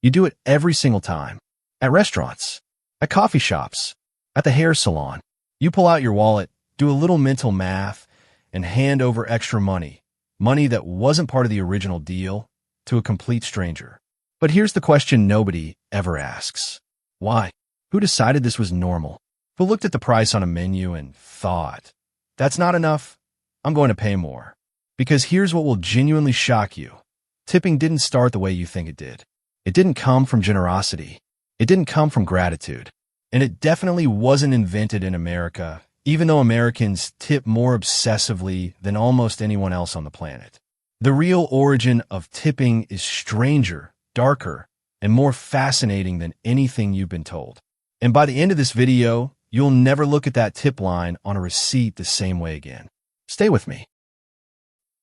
You do it every single time. At restaurants, at coffee shops, at the hair salon. You pull out your wallet, do a little mental math, and hand over extra money, money that wasn't part of the original deal, to a complete stranger. But here's the question nobody ever asks. Why? Who decided this was normal? Who looked at the price on a menu and thought, that's not enough, I'm going to pay more? Because here's what will genuinely shock you. Tipping didn't start the way you think it did. It didn't come from generosity. It didn't come from gratitude. And it definitely wasn't invented in America, even though Americans tip more obsessively than almost anyone else on the planet. The real origin of tipping is stranger, darker, and more fascinating than anything you've been told. And by the end of this video, you'll never look at that tip line on a receipt the same way again. Stay with me.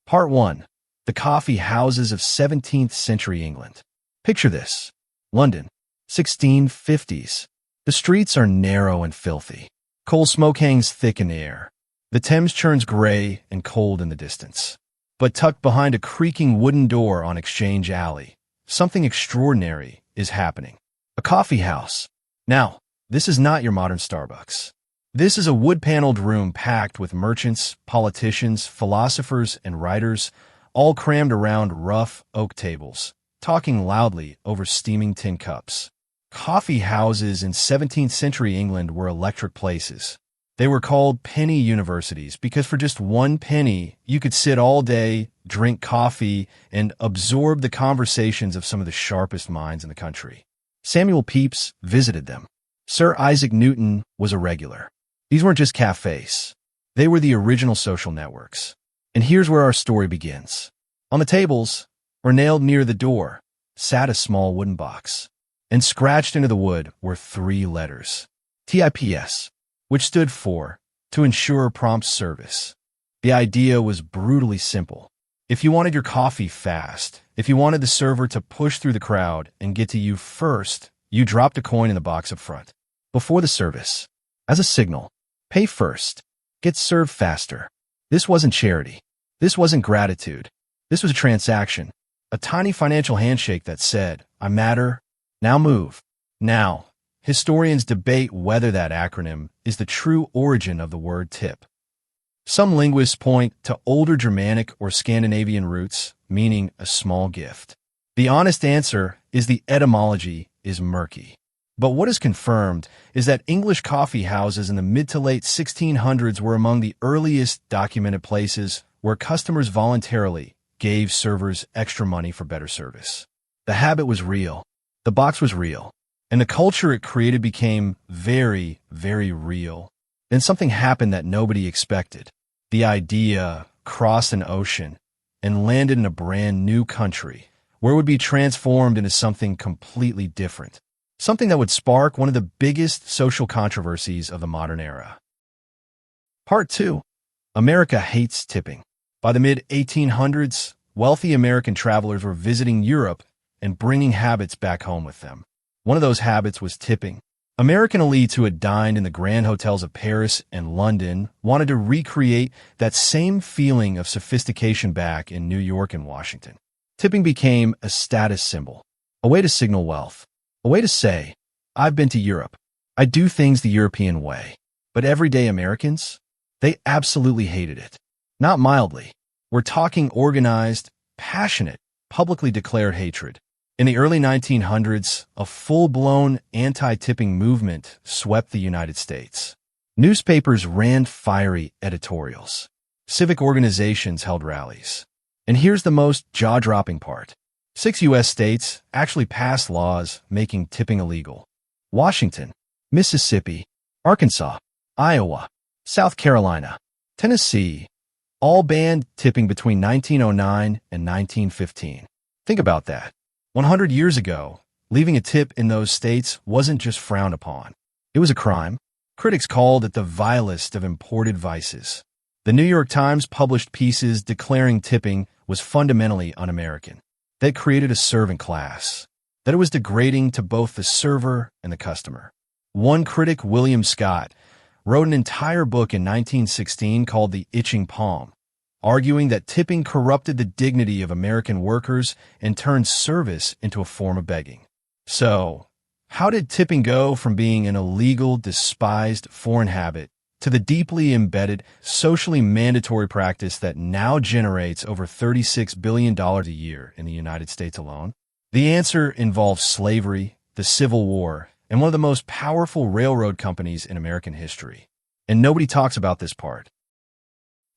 Part 1. The Coffee Houses of 17th Century England. Picture this. London, 1650s. The streets are narrow and filthy. Coal smoke hangs thick in the air. The Thames churns gray and cold in the distance. But tucked behind a creaking wooden door on Exchange Alley, something extraordinary is happening. A coffee house. Now, this is not your modern Starbucks. This is a wood-paneled room packed with merchants, politicians, philosophers, and writers, all crammed around rough oak tables, talking loudly over steaming tin cups. Coffee houses in 17th century England were electric places. They were called penny universities because for just 1 penny, you could sit all day, drink coffee, and absorb the conversations of some of the sharpest minds in the country. Samuel Pepys visited them. Sir Isaac Newton was a regular. These weren't just cafes. They were the original social networks. And here's where our story begins. On the tables, or nailed near the door, sat a small wooden box. And scratched into the wood were 3 letters. T.I.P.S, which stood for to ensure prompt service. The idea was brutally simple. If you wanted your coffee fast, if you wanted the server to push through the crowd and get to you first, you dropped a coin in the box up front. Before the service. As a signal. Pay first. Get served faster. This wasn't charity. This wasn't gratitude. This was a transaction. A tiny financial handshake that said, I matter, now move. Now, historians debate whether that acronym is the true origin of the word tip. Some linguists point to older Germanic or Scandinavian roots, meaning a small gift. The honest answer is the etymology is murky. But what is confirmed is that English coffee houses in the mid to late 1600s were among the earliest documented places where customers voluntarily gave servers extra money for better service. The habit was real. The box was real. And the culture it created became very, very real. Then something happened that nobody expected. The idea crossed an ocean and landed in a brand new country where it would be transformed into something completely different. Something that would spark one of the biggest social controversies of the modern era. Part 2. America hates tipping. By the mid-1800s, wealthy American travelers were visiting Europe and bringing habits back home with them. One of those habits was tipping. American elites who had dined in the grand hotels of Paris and London wanted to recreate that same feeling of sophistication back in New York and Washington. Tipping became a status symbol, a way to signal wealth. A way to say, I've been to Europe. I do things the European way. But everyday Americans, they absolutely hated it. Not mildly. We're talking organized, passionate, publicly declared hatred. In the early 1900s, a full-blown anti-tipping movement swept the United States. Newspapers ran fiery editorials. Civic organizations held rallies. And here's the most jaw-dropping part. 6 U.S. states actually passed laws making tipping illegal. Washington, Mississippi, Arkansas, Iowa, South Carolina, Tennessee, all banned tipping between 1909 and 1915. Think about that. 100 years ago, leaving a tip in those states wasn't just frowned upon. It was a crime. Critics called it the vilest of imported vices. The New York Times published pieces declaring tipping was fundamentally un-American. That created a servant class, that it was degrading to both the server and the customer. One critic, William Scott, wrote an entire book in 1916 called The Itching Palm, arguing that tipping corrupted the dignity of American workers and turned service into a form of begging. So, how did tipping go from being an illegal, despised foreign habit to the deeply embedded, socially mandatory practice that now generates over $36 billion a year in the United States alone? The answer involves slavery, the Civil War, and one of the most powerful railroad companies in American history. And nobody talks about this part.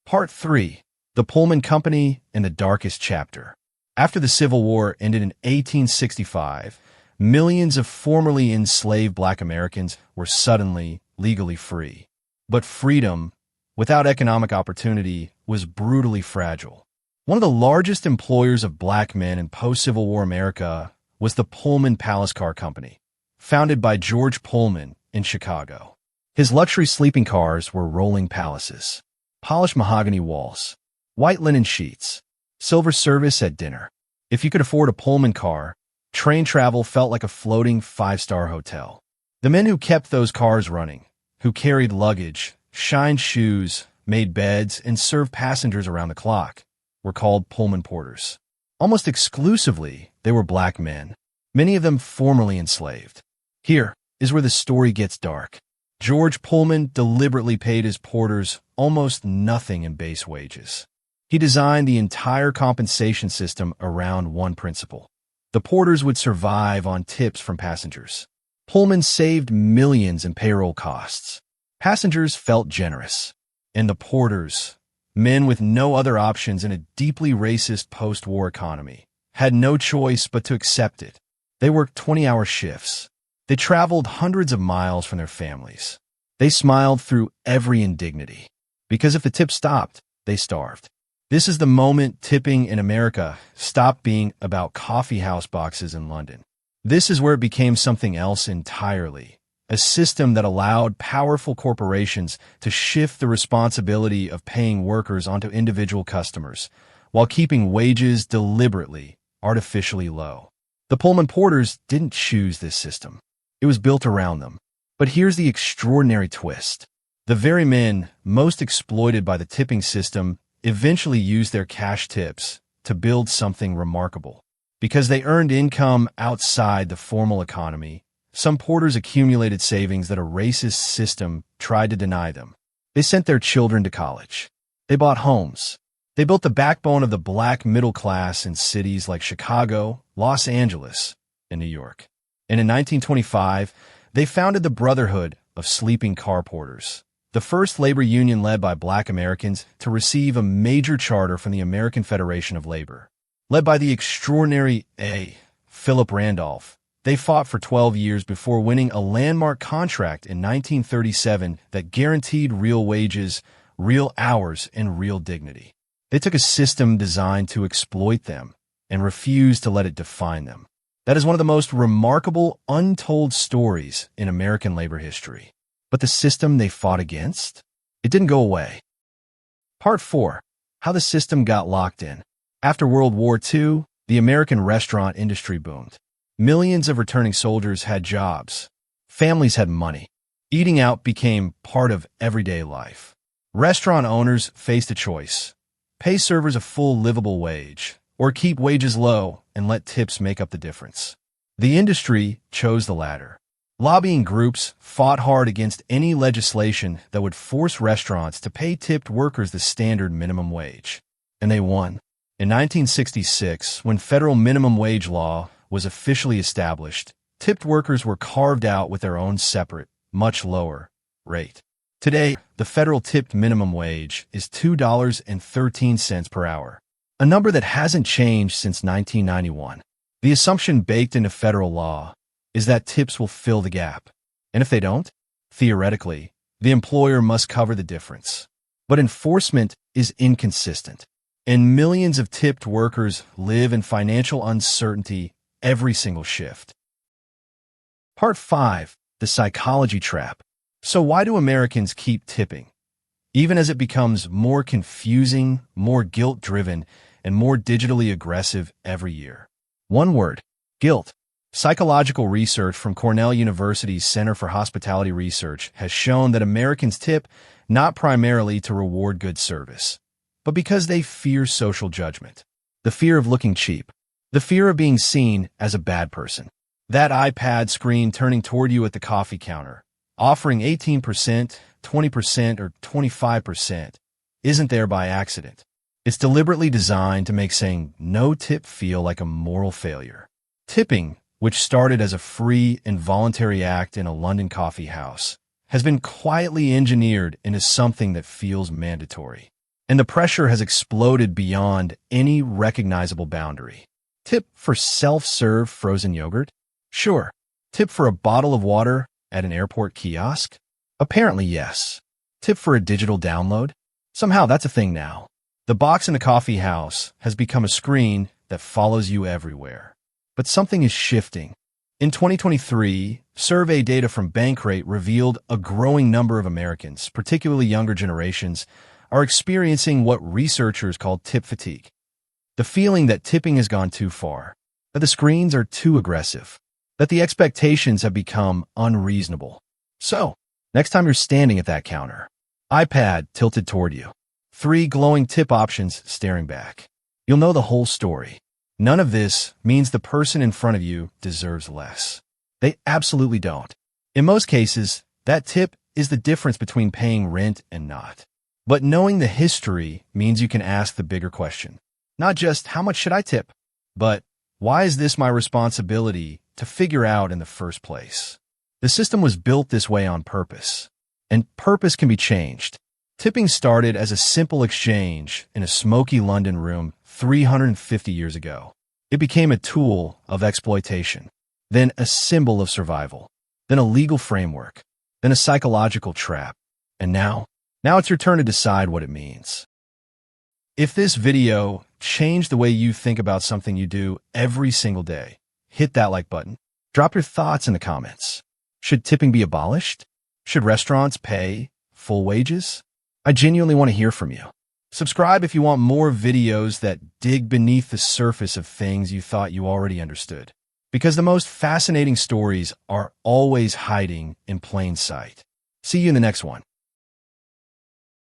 Part 3. The Pullman Company and the Darkest Chapter. After the Civil War ended in 1865, millions of formerly enslaved Black Americans were suddenly legally free. But freedom, without economic opportunity, was brutally fragile. One of the largest employers of Black men in post-Civil War America was the Pullman Palace Car Company, founded by George Pullman in Chicago. His luxury sleeping cars were rolling palaces, polished mahogany walls, white linen sheets, silver service at dinner. If you could afford a Pullman car, train travel felt like a floating five-star hotel. The men who kept those cars running, who carried luggage, shined shoes, made beds, and served passengers around the clock, were called Pullman porters. Almost exclusively, they were Black men, many of them formerly enslaved. Here is where the story gets dark. George Pullman deliberately paid his porters almost nothing in base wages. He designed the entire compensation system around one principle. The porters would survive on tips from passengers. Pullman saved millions in payroll costs. Passengers felt generous. And the porters, men with no other options in a deeply racist post-war economy, had no choice but to accept it. They worked 20-hour shifts. They traveled hundreds of miles from their families. They smiled through every indignity. Because if the tip stopped, they starved. This is the moment tipping in America stopped being about coffee house boxes in London. This is where it became something else entirely, a system that allowed powerful corporations to shift the responsibility of paying workers onto individual customers, while keeping wages deliberately, artificially low. The Pullman porters didn't choose this system. It was built around them. But here's the extraordinary twist. The very men most exploited by the tipping system eventually used their cash tips to build something remarkable. Because they earned income outside the formal economy, some porters accumulated savings that a racist system tried to deny them. They sent their children to college. They bought homes. They built the backbone of the Black middle class in cities like Chicago, Los Angeles, and New York. And in 1925, they founded the Brotherhood of Sleeping Car Porters, the first labor union led by Black Americans to receive a major charter from the American Federation of Labor. Led by the extraordinary A. Philip Randolph, they fought for 12 years before winning a landmark contract in 1937 that guaranteed real wages, real hours, and real dignity. They took a system designed to exploit them and refused to let it define them. That is one of the most remarkable, untold stories in American labor history. But the system they fought against? It didn't go away. Part 4. How the system got locked in. After World War II, the American restaurant industry boomed. Millions of returning soldiers had jobs. Families had money. Eating out became part of everyday life. Restaurant owners faced a choice: pay servers a full livable wage, or keep wages low and let tips make up the difference. The industry chose the latter. Lobbying groups fought hard against any legislation that would force restaurants to pay tipped workers the standard minimum wage. And they won. In 1966, when federal minimum wage law was officially established, tipped workers were carved out with their own separate, much lower rate. Today, the federal tipped minimum wage is $2.13 per hour, a number that hasn't changed since 1991. The assumption baked into federal law is that tips will fill the gap. And if they don't, theoretically, the employer must cover the difference. But enforcement is inconsistent, and millions of tipped workers live in financial uncertainty every single shift. Part 5. The Psychology Trap. So why do Americans keep tipping? Even as it becomes more confusing, more guilt-driven, and more digitally aggressive every year. One word: guilt. Psychological research from Cornell University's Center for Hospitality Research has shown that Americans tip not primarily to reward good service, but because they fear social judgment. The fear of looking cheap. The fear of being seen as a bad person. That iPad screen turning toward you at the coffee counter, offering 18%, 20%, or 25%, isn't there by accident. It's deliberately designed to make saying no tip feel like a moral failure. Tipping, which started as a free and voluntary act in a London coffee house, has been quietly engineered into something that feels mandatory. And the pressure has exploded beyond any recognizable boundary. Tip for self-serve frozen yogurt? Sure. Tip for a bottle of water at an airport kiosk? Apparently yes. Tip for a digital download? Somehow that's a thing now. The box in the coffee house has become a screen that follows you everywhere. But something is shifting. In 2023, survey data from Bankrate revealed a growing number of Americans, particularly younger generations, are experiencing what researchers call tip fatigue. The feeling that tipping has gone too far, that the screens are too aggressive, that the expectations have become unreasonable. So, next time you're standing at that counter, iPad tilted toward you, 3 glowing tip options staring back, you'll know the whole story. None of this means the person in front of you deserves less. They absolutely don't. In most cases, that tip is the difference between paying rent and not. But knowing the history means you can ask the bigger question. Not just, how much should I tip? But, why is this my responsibility to figure out in the first place? The system was built this way on purpose. And purpose can be changed. Tipping started as a simple exchange in a smoky London room 350 years ago. It became a tool of exploitation, then a symbol of survival, then a legal framework, then a psychological trap. And now it's your turn to decide what it means. If this video changed the way you think about something you do every single day, hit that like button. Drop your thoughts in the comments. Should tipping be abolished? Should restaurants pay full wages? I genuinely want to hear from you. Subscribe if you want more videos that dig beneath the surface of things you thought you already understood. Because the most fascinating stories are always hiding in plain sight. See you in the next one.